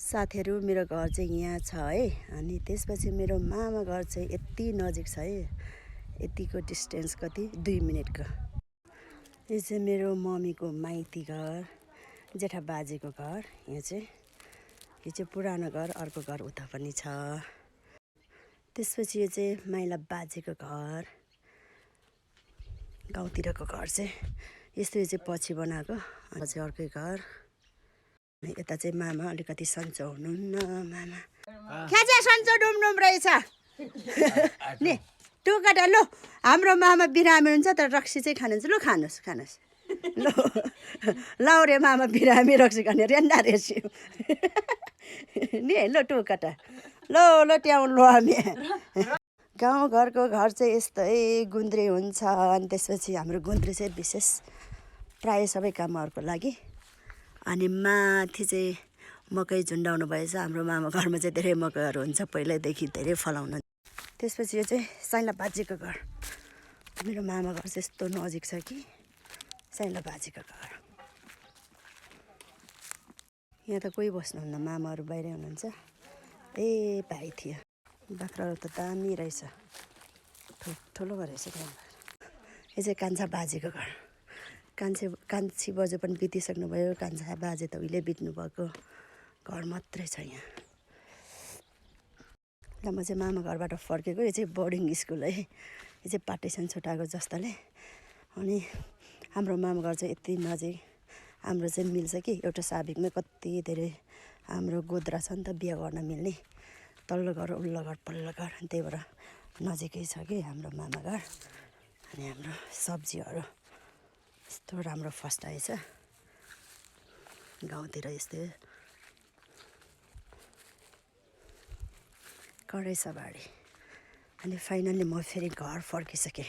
साथीहरू मेरो घर चाहिँ यहाँ छ है। अनि त्यसपछि मेरो मामा घर चाहिँ यति नजिक छ है, यतिको डिस्टेन्स कति 2 मिनेटको। यो चाहिँ मेरो मम्मीको माइती घर, जेठा बाजेको घर। यो चाहिँ पुरानो घर, अर्को घर उता पनि छ। त्यसपछि यो चाहिँ माइला बाजेको घर, गाउँतिरको घर चाहिँ यस्तो। यो चाहिँ पछि बनाएको, अनि चाहिँ अर्कै घर। यता चाहिँ मामा अलिकति सन्चो हुनुहुन्न। मामा ख्याचा सन्चो डुमडुम रहेछ नि टुकाटा। लो हाम्रो मामा बिरामी हुन्छ तर रक्सी चाहिँ खानुहुन्छ। लु खानुहोस् खानुहोस्। लो लाउरे मामा बिरामी, रक्सी खाने रेन्दा रेस्यु नि। लो टुकाटा, लो लो ट्याउ लो। हामी गाउँघरको घर चाहिँ यस्तै गुन्द्रे हुन्छ। अनि त्यसपछि हाम्रो गुन्द्रे चाहिँ विशेष प्रायः सबै कामहरूको लागि। अनि माथि चाहिँ मकै झुन्डाउनु भएछ। हाम्रो मामा घरमा चाहिँ धेरै मकैहरू हुन्छ, पहिल्यैदेखि धेरै फलाउनु। त्यसपछि यो चाहिँ साइला बाजेको घर। मेरो मामा घर चाहिँ यस्तो नजिक छ कि साइला बाजेको घर। यहाँ त कोही बस्नुहुन्न, मामाहरू बाहिरै हुनुहुन्छ। ए भाइ थियो। बाख्राहरू त दामी रहेछ, ठुलो रहेछ त्यहाँ। यो चाहिँ कान्छा बाजेको घर। कान्छी बजू पनि बितिसक्नुभयो, कान्छा बाजे त उहिले बित्नु भएको। घर मात्रै छ यहाँ। ल म चाहिँ मामा घरबाट फर्केको। यो चाहिँ बोर्डिङ स्कुल है, यो चाहिँ पार्टिसन छुट्याएको जस्तोले। अनि हाम्रो मामा घर चाहिँ यति नजिक, हाम्रो चाहिँ मिल्छ कि एउटा साबिकमै कति धेरै हाम्रो गोद्रा छ नि त बिहा गर्न मिल्ने। तल्लो घर, उल्लो घर, पल्लो घर, त्यही भएर नजिकै छ कि हाम्रो मामा घर। अनि हाम्रो सब्जीहरू यस्तो राम्रो फर्स्ट आएछ। गाउँतिर यस्तै करै छ बाडी। अनि फाइनल्ली म फेरि घर फर्किसकेँ।